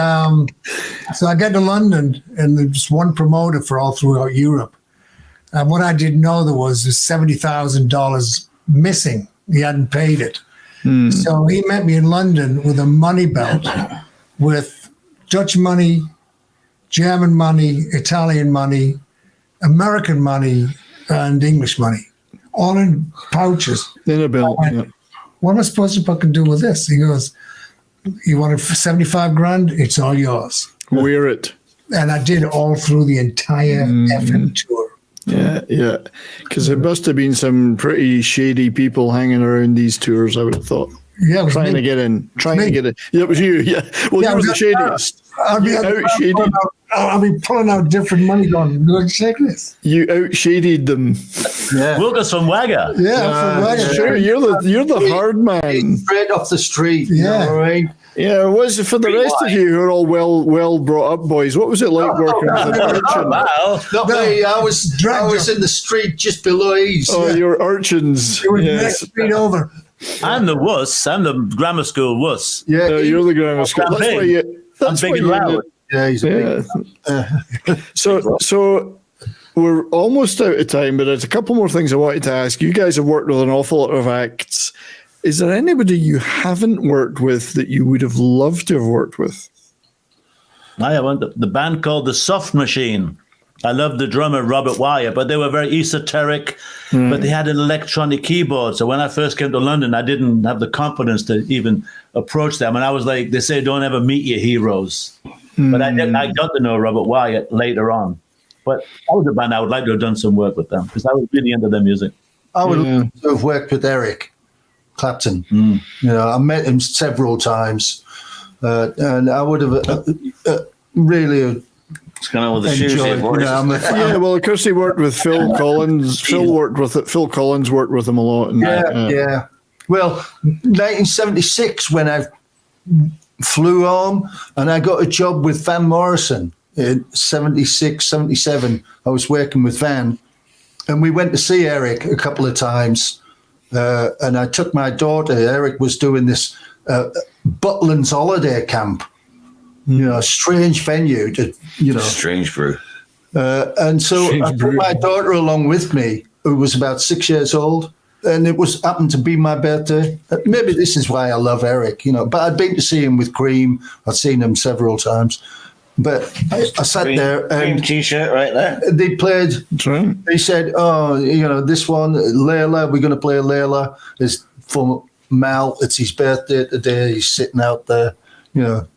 so I get to London, and there's one promoter for all throughout Europe. And what I didn't know there was $70,000 missing. He hadn't paid it. So he met me in London with a money belt with Dutch money, German money, Italian money, American money, and English money, all in pouches. In a belt. I went, what am I supposed to fucking do with this? He goes, "You want it for 75 grand? It's all yours." Wear it. And I did it all through the entire effing tour. Yeah. Because it must have been some pretty shady people hanging around these tours, I would have thought. Yeah, it was Trying me. to get in. Trying Me. to get in. Yeah, it was you. Yeah. Well, Yeah, you were it the was- shadiest. I'll be pulling out different money going, "Look, check this." You outshaded them. Yeah. Wilko's from Wagga. Yeah, I'm from Wagga. Sure, you're the hard man. Straight off the street. Yeah. You know what I mean? Yeah, was it for the rest of you who are all well brought up boys? What was it like working with an urchin? Wow. Not me. I was in the street just below East. Oh, you're urchins. It was Yes. next street over. I'm the wuss. I'm the grammar school wuss. Yeah. No, you're the grammar school. That's why you. I'm That's big why and you. loud. Yeah, he's a big. Yeah. So we're almost out of time, but there's a couple more things I wanted to ask. You guys have worked with an awful lot of acts. Is there anybody you haven't worked with that you would have loved to have worked with? I went the band called the Soft Machine. I loved the drummer Robert Wyatt, but they were very esoteric. But they had an electronic keyboard. So when I first came to London, I didn't have the confidence to even approach them. And I was like, they say, don't ever meet your heroes. But I got to know Robert Wyatt later on. But that was a band I would like to have done some work with them because I was really into their music. I would love to have worked with Eric Clapton. You know, I met him several times, and I would have really What's going on with the shoes here, boys? Yeah, well, of course he worked with Phil Collins. Phil Collins worked with him a lot. And, yeah. Well, 1976 when I flew home and I got a job with Van Morrison in 76, 77. I was working with Van and we went to see Eric a couple of times. And I took my daughter. Eric was doing this Butland's holiday camp, strange venue. Strange brew. And so I took my daughter along with me, who was about 6 years old, and it happened to be my birthday. Maybe this is why I love Eric, But I'd been to see him with Cream. I'd seen him several times. But I sat there and Cream T-shirt right there. They played. right. They said, this one, Layla, we're going to play Layla. It's for Mal. It's his birthday today. He's sitting out there, And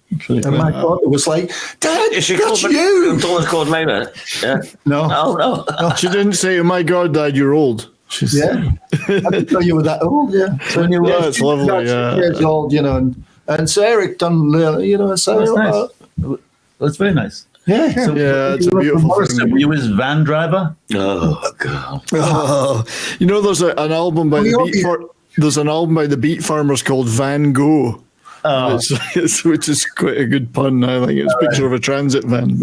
my daughter was like, Dad, Is she that's called you. Daughter's called Layla. Yeah. No. Oh no. She didn't say, "Oh my God, Dad, you're old." She said, Yeah. I didn't know you were that old, yeah. So when you were, it's she was lovely. about 6 years old, and so Eric done, so That's nice. That's very nice. yeah. So Yeah, it's a beautiful thing. were you his van driver? Oh god. Oh, there's an album by there's an album by the Beat Farmers called Van Gogh. Oh, Which is quite a good pun. I think it's a picture of a transit van.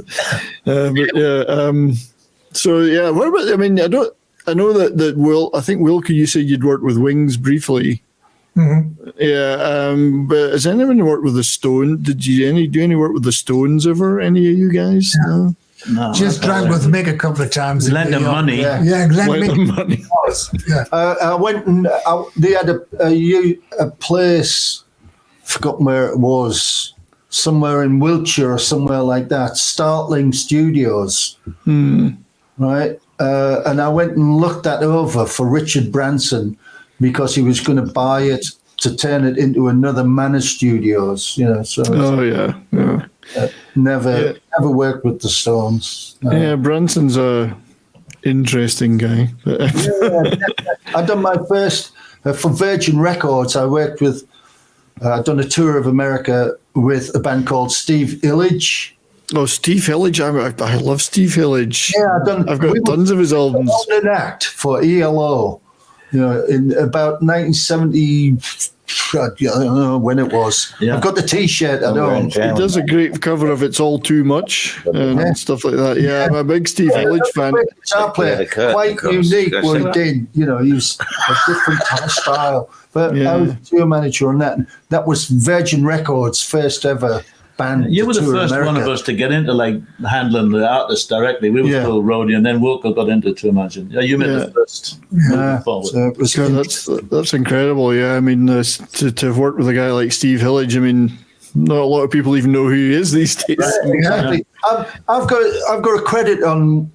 So yeah, what about? I mean, I know that Will. I think Wilko, you said you'd worked with Wings briefly. Mm-hmm. Yeah, but has anyone worked with the Stone? Did you do any work with the Stones ever? Any of you guys? No. no. Just drank with Mick a couple of times. Lend him money. Yeah. Yeah, lend Like the Mick. money. Yeah. I went and they had a place, forgotten where it was, somewhere in Wiltshire or somewhere like that, Startling Studios, right? And I went and looked that over for Richard Branson because he was going to buy it to turn it into another Manor Studios, So Oh yeah. never worked with the Stones. No. Yeah, Branson's a interesting guy. I done my first for Virgin Records. I worked with. I've done a tour of America with a band called Steve Illage. Oh, Steve Hillage. I love Steve Hillage. Yeah, I've got tons of his albums. on an act for ELO, in about 1970. I don't know when it was. Yeah. I've got the T-shirt. I know. He does a great cover of "It's All Too Much" and stuff like that. Yeah, I'm a big Steve Hillage fan. Guitar player, the curtain quite comes. unique Gosh, what he that- did. He was a different kind of style. But Yeah. I was tour manager on that. That was Virgin Records' first ever band. You were the to tour first America. one of us to get into handling the artists directly. We were Yeah. still roadie, and then Wilko got into tour managing. Yeah, you made the first moving forward. So it was God, that's incredible. Yeah, I mean, to have worked with a guy like Steve Hillage, I mean, not a lot of people even know who he is these days. exactly. I've got a credit on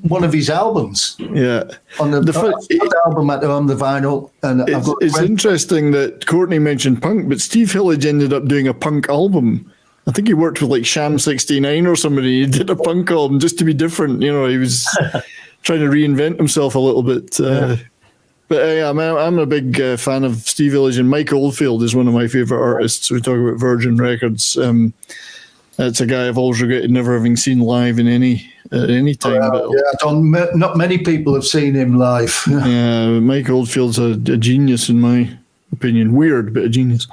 one of his albums. Yeah. On the album on the vinyl, and I've got It's interesting that Courtney mentioned punk, but Steve Hillage ended up doing a punk album. I think he worked with like Sham 69 or somebody. He did a punk album just to be different. He was trying to reinvent himself a little bit. But I'm a big fan of Steve Hillage, and Mike Oldfield is one of my favorite artists. We talk about Virgin Records. It's a guy I've always regretted never having seen live at any time. Not many people have seen him live. Yeah, Mike Oldfield's a genius in my opinion. Weird, but a genius.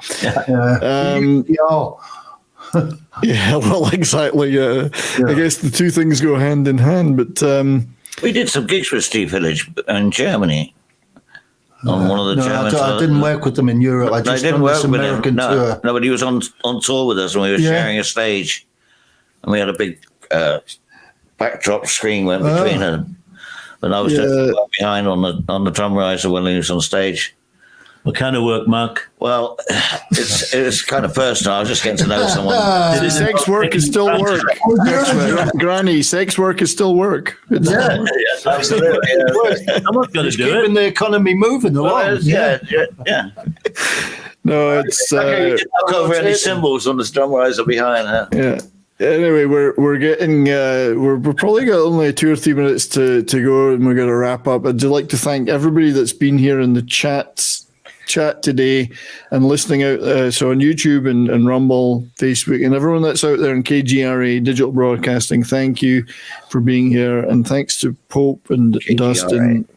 Yeah, well, exactly. I guess the two things go hand in hand. But We did some gigs with Steve Hillage in Germany. On one of the German I didn't work with them in Europe. I just done this American tour. No, but he was on tour with us, and we were sharing a stage, and we had a big backdrop screen went between them. And I was just behind on the drum riser when he was on stage. What kind of work, Mark? Well, it's kind of personal. I was just getting to know someone. sex work is still work. Granny, sex work is still work. Yeah, Absolutely. Someone's got to do keeping it. the economy moving along. Yeah. No, it's Okay, you didn't knock over any cymbals on the drum riser behind her. yeah. Anyway, we're getting we're probably got only 2 or 3 minutes to go, and we're going to wrap up. I'd like to thank everybody that's been here in the chats chat today and listening out. So on YouTube and Rumble, Facebook, and everyone that's out there in KGRA Digital Broadcasting, thank you for being here. And thanks to Pope and KGRA. Dustin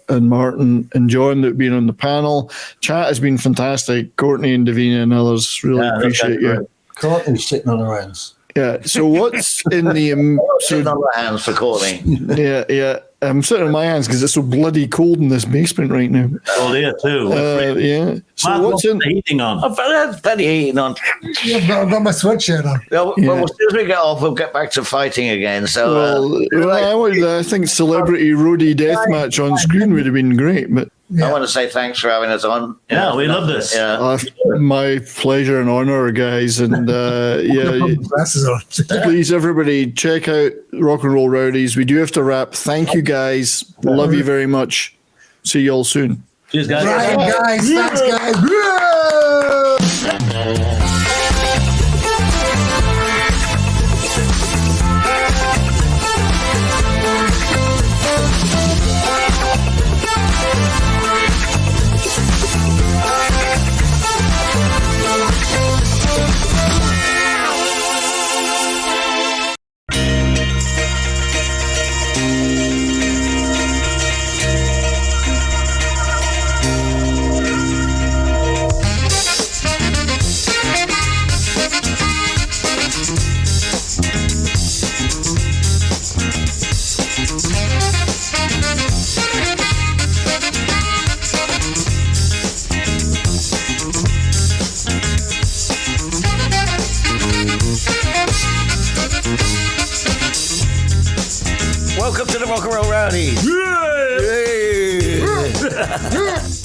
and Martin and John that have been on the panel. Chat has been fantastic. Courtney and Davina and others, really appreciate you. Courtney's sitting on her hands. Yeah. So what's in the Sitting on my hands for Courtney. Yeah. I'm sitting on my hands because it's so bloody cold in this basement right now. Oh, there too. Yeah. So Mark, what's in the heating on? I've had plenty heating on. I've got my sweatshirt on. Well, as soon as we get off, we'll get back to fighting again. So, I think celebrity roadie deathmatch on screen would have been great, but I want to say thanks for having us on. Yeah, we love this. Yeah. My pleasure and honor, guys. And Glasses on. please, everybody, check out Rock and Roll Rowdies. We do have to wrap. Thank you, guys. Love you very much. See you all soon. Cheers, guys. Right, guys. Thanks, guys. Welcome to the Rock and Roll Rowdies. Yay! Yay!